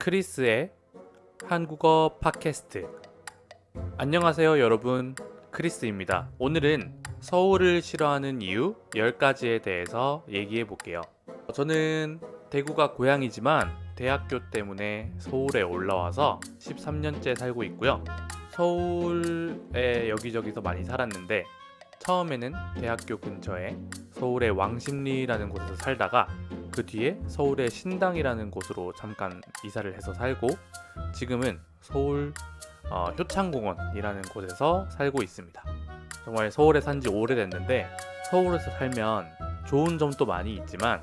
크리스의 한국어 팟캐스트. 안녕하세요 여러분, 크리스입니다. 오늘은 서울을 싫어하는 이유 10가지에 대해서 얘기해 볼게요. 저는 대구가 고향이지만 대학교 때문에 서울에 올라와서 13년째 살고 있고요. 서울에 여기저기서 많이 살았는데 처음에는 대학교 근처에 서울의 왕십리라는 곳에서 살다가 그 뒤에 서울의 신당이라는 곳으로 잠깐 이사를 해서 살고 지금은 서울 효창공원이라는 곳에서 살고 있습니다. 정말 서울에 산지 오래됐는데 서울에서 살면 좋은 점도 많이 있지만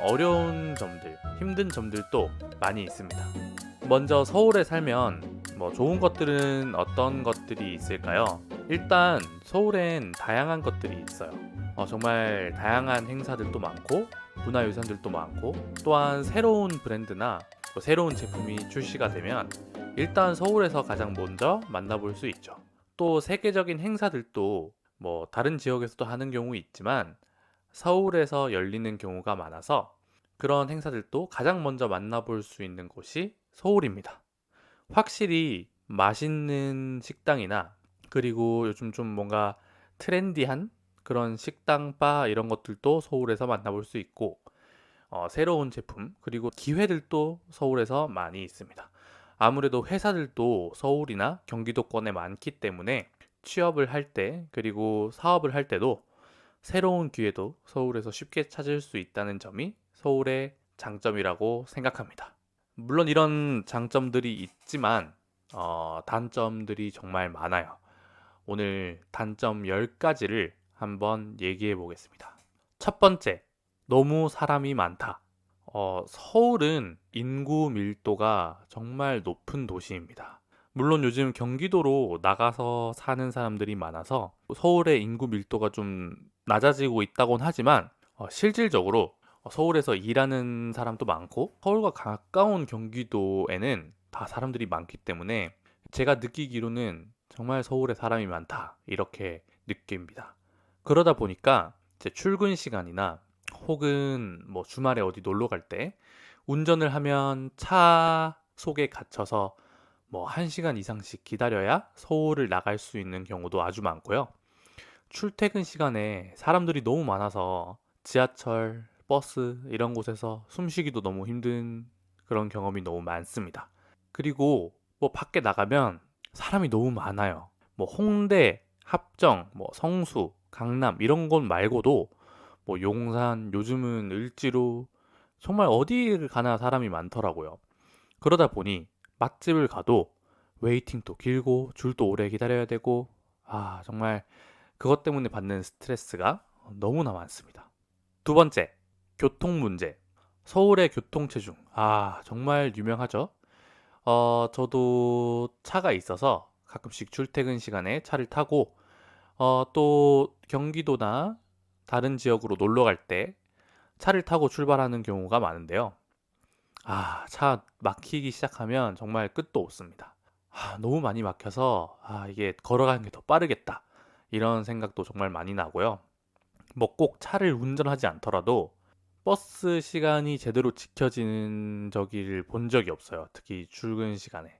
어려운 점들, 힘든 점들도 많이 있습니다. 먼저 서울에 살면 좋은 것들은 어떤 것들이 있을까요? 일단 서울엔 다양한 것들이 있어요. 정말 다양한 행사들도 많고 문화유산들도 많고 또한 새로운 브랜드나 새로운 제품이 출시가 되면 일단 서울에서 가장 먼저 만나볼 수 있죠. 또 세계적인 행사들도 다른 지역에서도 하는 경우 있지만 서울에서 열리는 경우가 많아서 그런 행사들도 가장 먼저 만나볼 수 있는 곳이 서울입니다. 확실히 맛있는 식당이나 그리고 요즘 좀 뭔가 트렌디한 그런 식당, 바 이런 것들도 서울에서 만나볼 수 있고 새로운 제품 그리고 기회들도 서울에서 많이 있습니다. 아무래도 회사들도 서울이나 경기도권에 많기 때문에 취업을 할 때 그리고 사업을 할 때도 새로운 기회도 서울에서 쉽게 찾을 수 있다는 점이 서울의 장점이라고 생각합니다. 물론 이런 장점들이 있지만 단점들이 정말 많아요. 오늘 단점 10가지를 한번 얘기해 보겠습니다. 첫 번째, 너무 사람이 많다. 서울은 인구 밀도가 정말 높은 도시입니다. 물론 요즘 경기도로 나가서 사는 사람들이 많아서 서울의 인구 밀도가 좀 낮아지고 있다곤 하지만 실질적으로 서울에서 일하는 사람도 많고 서울과 가까운 경기도에는 다 사람들이 많기 때문에 제가 느끼기로는 정말 서울에 사람이 많다 이렇게 느낍니다. 그러다 보니까 제 출근 시간이나 혹은 주말에 어디 놀러 갈 때 운전을 하면 차 속에 갇혀서 1시간 이상씩 기다려야 서울을 나갈 수 있는 경우도 아주 많고요. 출퇴근 시간에 사람들이 너무 많아서 지하철, 버스 이런 곳에서 숨쉬기도 너무 힘든 그런 경험이 너무 많습니다. 그리고 밖에 나가면 사람이 너무 많아요. 홍대, 합정, 성수, 강남 이런 곳 말고도 용산, 요즘은 을지로 정말 어디를 가나 사람이 많더라고요. 그러다 보니 맛집을 가도 웨이팅도 길고 줄도 오래 기다려야 되고 정말 그것 때문에 받는 스트레스가 너무나 많습니다. 두 번째, 교통 문제. 서울의 교통체증. 정말 유명하죠. 저도 차가 있어서 가끔씩 출퇴근 시간에 차를 타고 또 경기도나 다른 지역으로 놀러 갈 때 차를 타고 출발하는 경우가 많은데요. 차 막히기 시작하면 정말 끝도 없습니다. 너무 많이 막혀서 이게 걸어가는 게 더 빠르겠다. 이런 생각도 정말 많이 나고요. 꼭 차를 운전하지 않더라도 버스 시간이 제대로 지켜지는 저기를 본 적이 없어요. 특히 출근 시간에.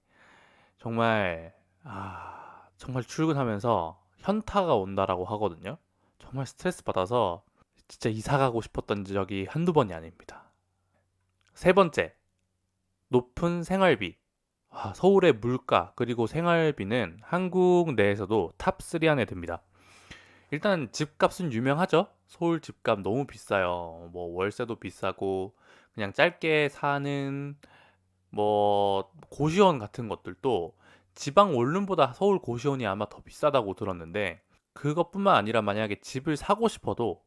정말 정말 출근하면서 현타가 온다라고 하거든요. 정말 스트레스 받아서 진짜 이사 가고 싶었던 적이 한두 번이 아닙니다. 세 번째, 높은 생활비. 서울의 물가 그리고 생활비는 한국 내에서도 탑3 안에 듭니다. 일단 집값은 유명하죠. 서울 집값 너무 비싸요. 월세도 비싸고 그냥 짧게 사는 고시원 같은 것들도 지방 원룸보다 서울 고시원이 아마 더 비싸다고 들었는데 그것뿐만 아니라 만약에 집을 사고 싶어도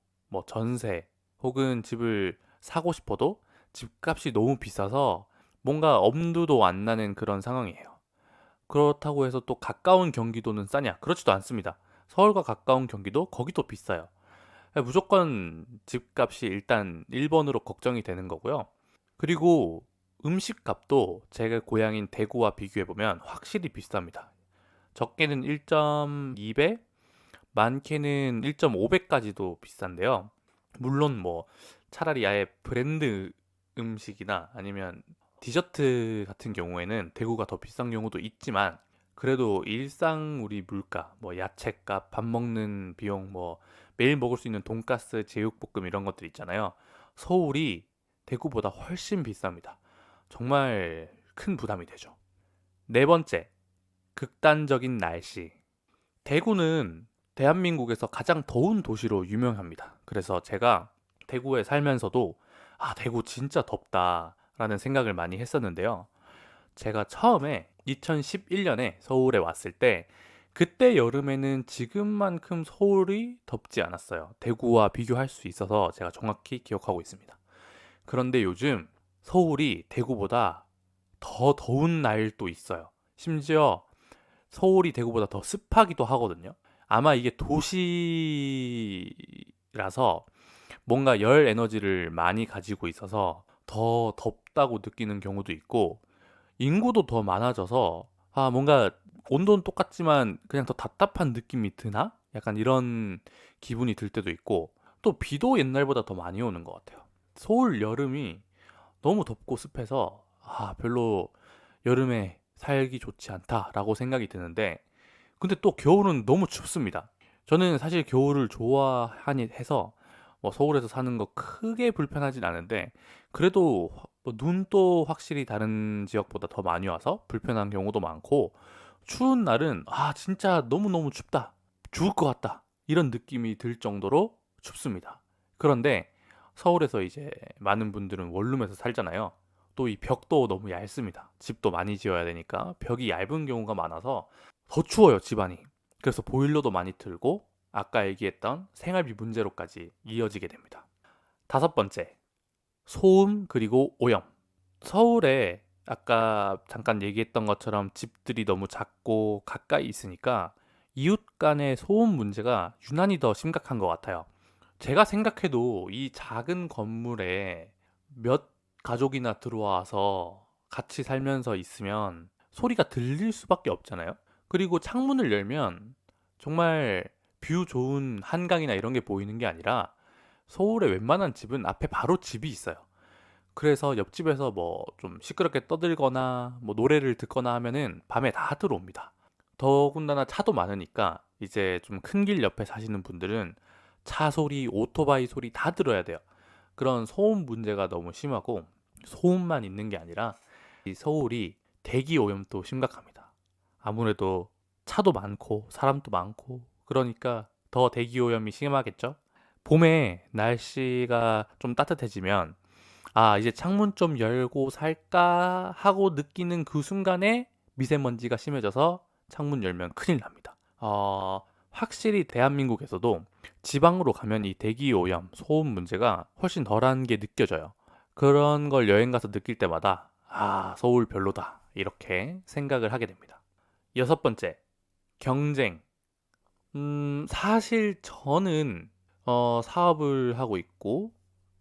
전세 혹은 집을 사고 싶어도 집값이 너무 비싸서 뭔가 엄두도 안 나는 그런 상황이에요. 그렇다고 해서 또 가까운 경기도는 싸냐? 그렇지도 않습니다. 서울과 가까운 경기도 거기도 비싸요. 무조건 집값이 일단 1번으로 걱정이 되는 거고요. 그리고 음식값도 제가 고향인 대구와 비교해보면 확실히 비쌉니다. 적게는 1.2배, 많게는 1.5배까지도 비싼데요. 물론 차라리 아예 브랜드 음식이나 아니면 디저트 같은 경우에는 대구가 더 비싼 경우도 있지만 그래도 일상 우리 물가, 뭐 야채값, 밥 먹는 비용, 뭐 매일 먹을 수 있는 돈가스, 제육볶음 이런 것들 있잖아요. 서울이 대구보다 훨씬 비쌉니다. 정말 큰 부담이 되죠. 네 번째, 극단적인 날씨. 대구는 대한민국에서 가장 더운 도시로 유명합니다. 그래서 제가 대구에 살면서도 대구 진짜 덥다라는 생각을 많이 했었는데요. 제가 처음에 2011년에 서울에 왔을 때 그때 여름에는 지금만큼 서울이 덥지 않았어요. 대구와 비교할 수 있어서 제가 정확히 기억하고 있습니다. 그런데 요즘 서울이 대구보다 더 더운 날도 있어요. 심지어 서울이 대구보다 더 습하기도 하거든요. 아마 이게 도시라서 뭔가 열 에너지를 많이 가지고 있어서 더 덥다고 느끼는 경우도 있고, 인구도 더 많아져서 뭔가 온도는 똑같지만 그냥 더 답답한 느낌이 드나? 약간 이런 기분이 들 때도 있고, 또 비도 옛날보다 더 많이 오는 것 같아요. 서울 여름이 너무 덥고 습해서 별로 여름에 살기 좋지 않다라고 생각이 드는데, 근데 또 겨울은 너무 춥습니다. 저는 사실 겨울을 좋아하니 해서 뭐 서울에서 사는 거 크게 불편하진 않은데, 그래도 뭐 눈도 확실히 다른 지역보다 더 많이 와서 불편한 경우도 많고, 추운 날은 진짜 너무너무 춥다, 죽을 것 같다, 이런 느낌이 들 정도로 춥습니다. 그런데 서울에서 이제 많은 분들은 원룸에서 살잖아요. 또 이 벽도 너무 얇습니다. 집도 많이 지어야 되니까 벽이 얇은 경우가 많아서 더 추워요, 집안이. 그래서 보일러도 많이 틀고 아까 얘기했던 생활비 문제로까지 이어지게 됩니다. 다섯 번째, 소음 그리고 오염. 서울에 아까 잠깐 얘기했던 것처럼 집들이 너무 작고 가까이 있으니까 이웃 간의 소음 문제가 유난히 더 심각한 것 같아요. 제가 생각해도 이 작은 건물에 몇 가족이나 들어와서 같이 살면서 있으면 소리가 들릴 수밖에 없잖아요. 그리고 창문을 열면 정말 뷰 좋은 한강이나 이런 게 보이는 게 아니라 서울의 웬만한 집은 앞에 바로 집이 있어요. 그래서 옆집에서 뭐 좀 시끄럽게 떠들거나 뭐 노래를 듣거나 하면은 밤에 다 들어옵니다. 더군다나 차도 많으니까 이제 좀 큰 길 옆에 사시는 분들은 차 소리, 오토바이 소리 다 들어야 돼요. 그런 소음 문제가 너무 심하고, 소음만 있는 게 아니라 이 서울이 대기 오염도 심각합니다. 아무래도 차도 많고 사람도 많고 그러니까 더 대기 오염이 심하겠죠? 봄에 날씨가 좀 따뜻해지면 이제 창문 좀 열고 살까 하고 느끼는 그 순간에 미세먼지가 심해져서 창문 열면 큰일 납니다. 확실히 대한민국에서도 지방으로 가면 이 대기 오염, 소음 문제가 훨씬 덜한 게 느껴져요. 그런 걸 여행 가서 느낄 때마다 서울 별로다, 이렇게 생각을 하게 됩니다. 여섯 번째, 경쟁. 사실 저는 사업을 하고 있고,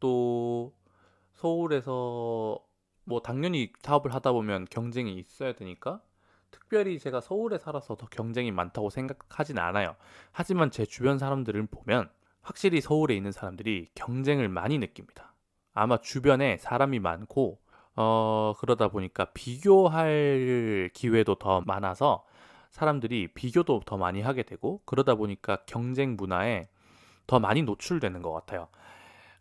또 서울에서 뭐 당연히 사업을 하다 보면 경쟁이 있어야 되니까 특별히 제가 서울에 살아서 더 경쟁이 많다고 생각하진 않아요. 하지만 제 주변 사람들을 보면 확실히 서울에 있는 사람들이 경쟁을 많이 느낍니다. 아마 주변에 사람이 많고 그러다 보니까 비교할 기회도 더 많아서 사람들이 비교도 더 많이 하게 되고, 그러다 보니까 경쟁 문화에 더 많이 노출되는 것 같아요.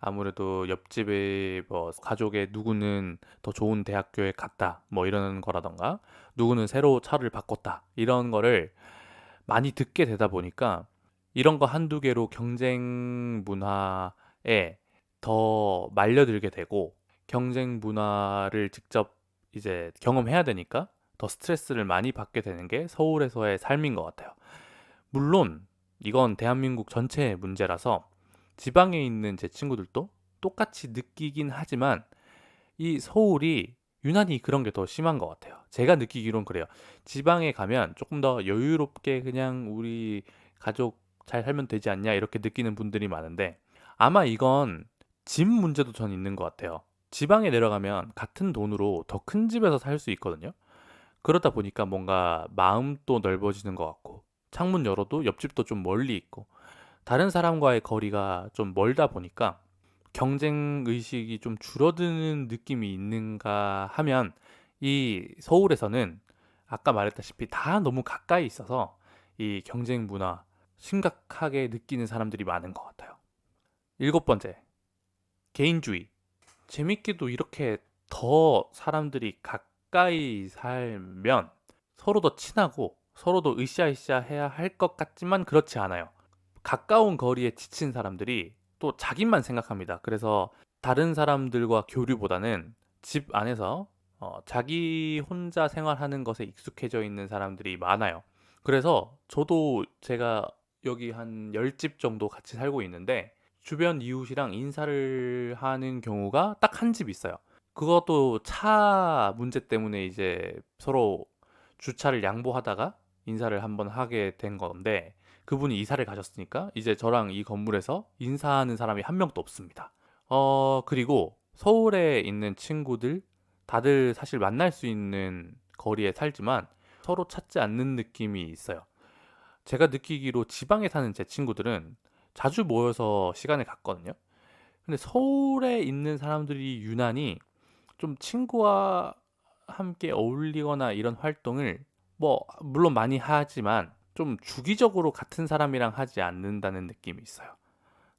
아무래도 옆집에 뭐 가족의 누구는 더 좋은 대학교에 갔다, 뭐 이런 거라던가 누구는 새로 차를 바꿨다, 이런 거를 많이 듣게 되다 보니까 이런 거 한두 개로 경쟁 문화에 더 말려들게 되고, 경쟁 문화를 직접 이제 경험해야 되니까 더 스트레스를 많이 받게 되는 게 서울에서의 삶인 것 같아요. 물론 이건 대한민국 전체의 문제라서 지방에 있는 제 친구들도 똑같이 느끼긴 하지만 이 서울이 유난히 그런 게 더 심한 것 같아요. 제가 느끼기론 그래요. 지방에 가면 조금 더 여유롭게 그냥 우리 가족 잘 살면 되지 않냐, 이렇게 느끼는 분들이 많은데, 아마 이건 집 문제도 전 있는 것 같아요. 지방에 내려가면 같은 돈으로 더 큰 집에서 살 수 있거든요. 그러다 보니까 뭔가 마음도 넓어지는 것 같고, 창문 열어도 옆집도 좀 멀리 있고, 다른 사람과의 거리가 좀 멀다 보니까 경쟁 의식이 좀 줄어드는 느낌이 있는가 하면 이 서울에서는 아까 말했다시피 다 너무 가까이 있어서 이 경쟁 문화 심각하게 느끼는 사람들이 많은 것 같아요. 일곱 번째, 개인주의. 재밌게도 이렇게 더 사람들이 가까이 살면 서로 더 친하고 서로 더 으쌰으쌰 해야 할 것 같지만 그렇지 않아요. 가까운 거리에 지친 사람들이 또 자기만 생각합니다. 그래서 다른 사람들과 교류보다는 집 안에서 자기 혼자 생활하는 것에 익숙해져 있는 사람들이 많아요. 그래서 저도 제가 여기 한 10집 정도 같이 살고 있는데 주변 이웃이랑 인사를 하는 경우가 딱 한 집 있어요. 그것도 차 문제 때문에 이제 서로 주차를 양보하다가 인사를 한번 하게 된 건데 그분이 이사를 가셨으니까 이제 저랑 이 건물에서 인사하는 사람이 한 명도 없습니다. 그리고 서울에 있는 친구들 다들 사실 만날 수 있는 거리에 살지만 서로 찾지 않는 느낌이 있어요. 제가 느끼기로 지방에 사는 제 친구들은 자주 모여서 시간을 갖거든요. 근데 서울에 있는 사람들이 유난히 좀 친구와 함께 어울리거나 이런 활동을 뭐 물론 많이 하지만 좀 주기적으로 같은 사람이랑 하지 않는다는 느낌이 있어요.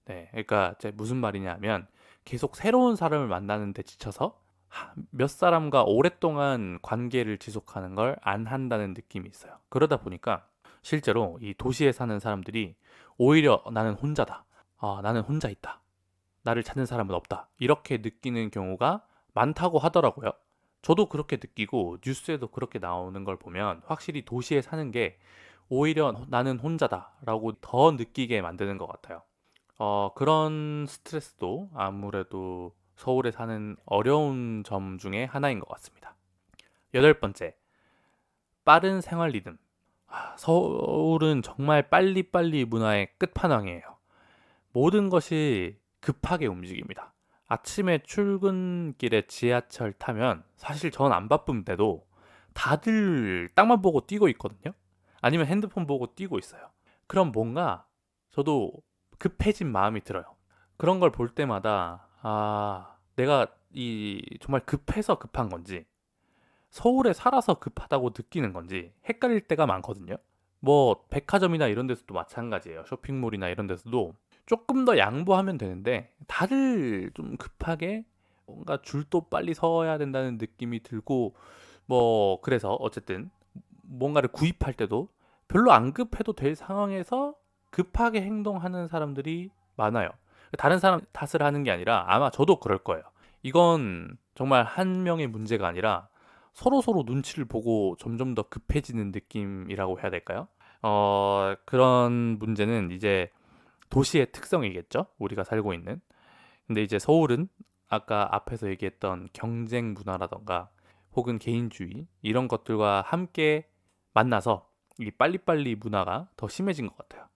네, 그러니까 제 무슨 말이냐면 계속 새로운 사람을 만나는 데 지쳐서 몇 사람과 오랫동안 관계를 지속하는 걸 안 한다는 느낌이 있어요. 그러다 보니까 실제로 이 도시에 사는 사람들이 오히려 나는 혼자다. 나는 혼자 있다. 나를 찾는 사람은 없다. 이렇게 느끼는 경우가 많다고 하더라고요. 저도 그렇게 느끼고 뉴스에도 그렇게 나오는 걸 보면 확실히 도시에 사는 게 오히려 나는 혼자다라고 더 느끼게 만드는 것 같아요. 그런 스트레스도 아무래도 서울에 사는 어려운 점 중에 하나인 것 같습니다. 여덟 번째, 빠른 생활 리듬. 서울은 정말 빨리빨리 문화의 끝판왕이에요. 모든 것이 급하게 움직입니다. 아침에 출근길에 지하철 타면 사실 전 안 바쁜데도 다들 땅만 보고 뛰고 있거든요. 아니면 핸드폰 보고 뛰고 있어요. 그럼 뭔가 저도 급해진 마음이 들어요. 그런 걸 볼 때마다 내가 이 정말 급해서 급한 건지 서울에 살아서 급하다고 느끼는 건지 헷갈릴 때가 많거든요. 뭐 백화점이나 이런 데서도 마찬가지예요. 쇼핑몰이나 이런 데서도 조금 더 양보하면 되는데 다들 좀 급하게 뭔가 줄도 빨리 서야 된다는 느낌이 들고 뭐 그래서 어쨌든 뭔가를 구입할 때도 별로 안 급해도 될 상황에서 급하게 행동하는 사람들이 많아요. 다른 사람 탓을 하는 게 아니라 아마 저도 그럴 거예요. 이건 정말 한 명의 문제가 아니라 서로 눈치를 보고 점점 더 급해지는 느낌이라고 해야 될까요? 그런 문제는 이제 도시의 특성이겠죠? 우리가 살고 있는. 근데 이제 서울은 아까 앞에서 얘기했던 경쟁 문화라던가 혹은 개인주의 이런 것들과 함께 만나서 이 빨리빨리 문화가 더 심해진 것 같아요.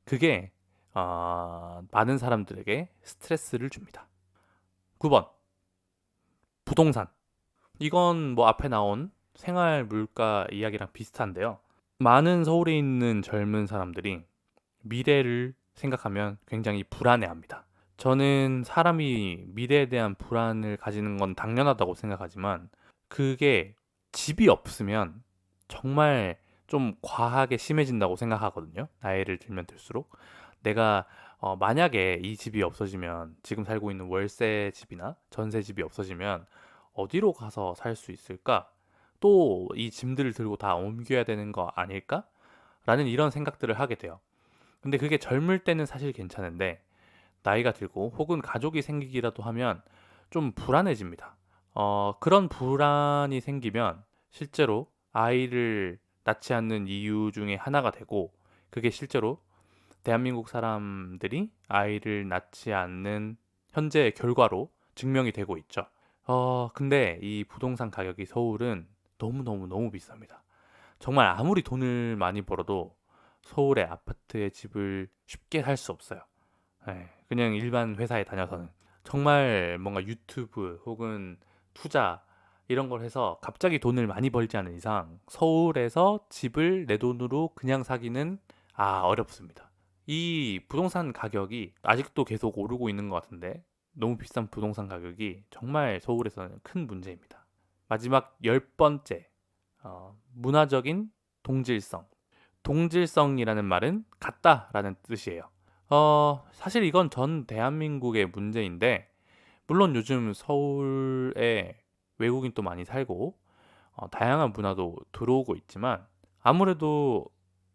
그게 많은 사람들에게 스트레스를 줍니다. 9번 부동산. 이건 뭐 앞에 나온 생활 물가 이야기랑 비슷한데요. 많은 서울에 있는 젊은 사람들이 미래를 생각하면 굉장히 불안해합니다. 저는 사람이 미래에 대한 불안을 가지는 건 당연하다고 생각하지만 그게 집이 없으면 정말 좀 과하게 심해진다고 생각하거든요. 나이를 들면 들수록 내가 만약에 이 집이 없어지면 지금 살고 있는 월세 집이나 전세 집이 없어지면 어디로 가서 살 수 있을까? 또 이 짐들을 들고 다 옮겨야 되는 거 아닐까? 라는 이런 생각들을 하게 돼요. 근데 그게 젊을 때는 사실 괜찮은데 나이가 들고 혹은 가족이 생기기라도 하면 좀 불안해집니다. 그런 불안이 생기면 실제로 아이를 낳지 않는 이유 중에 하나가 되고 그게 실제로 대한민국 사람들이 아이를 낳지 않는 현재의 결과로 증명이 되고 있죠. 근데 이 부동산 가격이 서울은 너무 비쌉니다. 정말 아무리 돈을 많이 벌어도 서울의 아파트에 집을 쉽게 살 수 없어요. 네, 그냥 일반 회사에 다녀서는 정말 뭔가 유튜브 혹은 투자 이런 걸 해서 갑자기 돈을 많이 벌지 않은 이상 서울에서 집을 내 돈으로 그냥 사기는 어렵습니다. 이 부동산 가격이 아직도 계속 오르고 있는 것 같은데 너무 비싼 부동산 가격이 정말 서울에서는 큰 문제입니다. 마지막 10번째, 문화적인 동질성. 동질성이라는 말은 같다라는 뜻이에요. 사실 이건 전 대한민국의 문제인데, 물론 요즘 서울에 외국인도 많이 살고 다양한 문화도 들어오고 있지만, 아무래도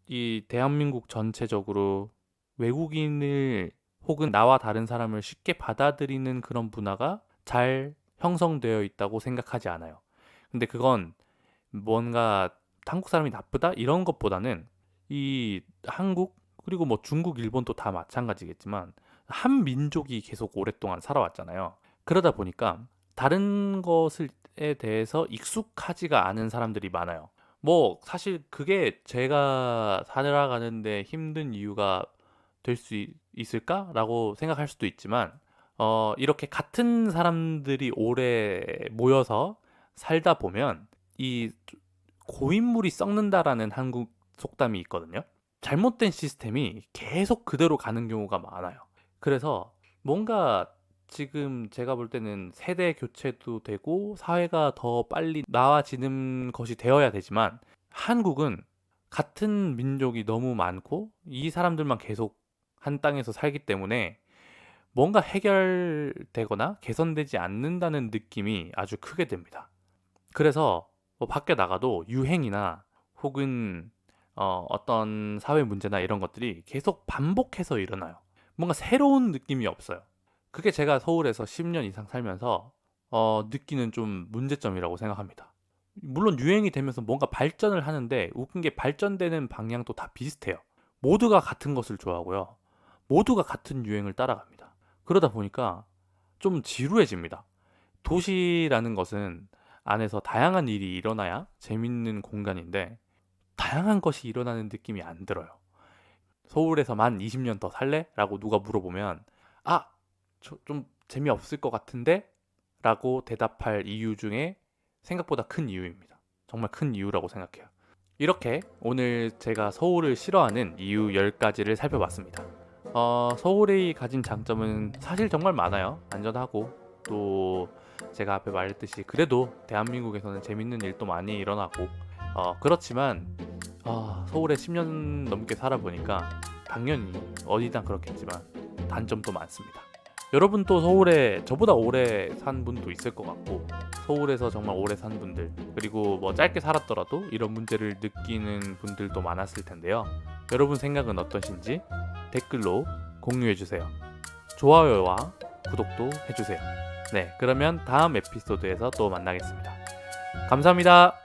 이 대한민국 전체적으로 외국인을 혹은 나와 다른 사람을 쉽게 받아들이는 그런 문화가 잘 형성되어 있다고 생각하지 않아요. 근데 그건 뭔가 한국 사람이 나쁘다 이런 것보다는 이 한국 그리고 뭐 중국, 일본도 다 마찬가지겠지만 한 민족이 계속 오랫동안 살아왔잖아요. 그러다 보니까 다른 것에 대해서 익숙하지가 않은 사람들이 많아요. 뭐 사실 그게 제가 살아가는데 힘든 이유가 될 수 있을까라고 생각할 수도 있지만 이렇게 같은 사람들이 오래 모여서 살다 보면 이 고인물이 썩는다라는 한국 속담이 있거든요. 잘못된 시스템이 계속 그대로 가는 경우가 많아요. 그래서 뭔가 지금 제가 볼 때는 세대 교체도 되고 사회가 더 빨리 나아지는 것이 되어야 되지만 한국은 같은 민족이 너무 많고 이 사람들만 계속 한 땅에서 살기 때문에 뭔가 해결되거나 개선되지 않는다는 느낌이 아주 크게 됩니다. 그래서 뭐 밖에 나가도 유행이나 혹은 어떤 사회 문제나 이런 것들이 계속 반복해서 일어나요. 뭔가 새로운 느낌이 없어요. 그게 제가 서울에서 10년 이상 살면서 느끼는 좀 문제점이라고 생각합니다. 물론 유행이 되면서 뭔가 발전을 하는데 웃긴 게 발전되는 방향도 다 비슷해요. 모두가 같은 것을 좋아하고요. 모두가 같은 유행을 따라갑니다. 그러다 보니까 좀 지루해집니다. 도시라는 것은 안에서 다양한 일이 일어나야 재밌는 공간인데 다양한 것이 일어나는 느낌이 안 들어요. 서울에서만 20년 더 살래? 라고 누가 물어보면 아, 좀 재미없을 것 같은데? 라고 대답할 이유 중에 생각보다 큰 이유입니다. 정말 큰 이유라고 생각해요. 이렇게 오늘 제가 서울을 싫어하는 이유 10가지를 살펴봤습니다. 서울이 가진 장점은 사실 정말 많아요. 안전하고 또 제가 앞에 말했듯이 그래도 대한민국에서는 재밌는 일도 많이 일어나고 그렇지만 서울에 10년 넘게 살아보니까 당연히 어디나 그렇겠지만 단점도 많습니다. 여러분도 서울에 저보다 오래 산 분도 있을 것 같고 서울에서 정말 오래 산 분들 그리고 뭐 짧게 살았더라도 이런 문제를 느끼는 분들도 많았을 텐데요. 여러분 생각은 어떠신지 댓글로 공유해주세요. 좋아요와 구독도 해주세요. 네, 그러면 다음 에피소드에서 또 만나겠습니다. 감사합니다.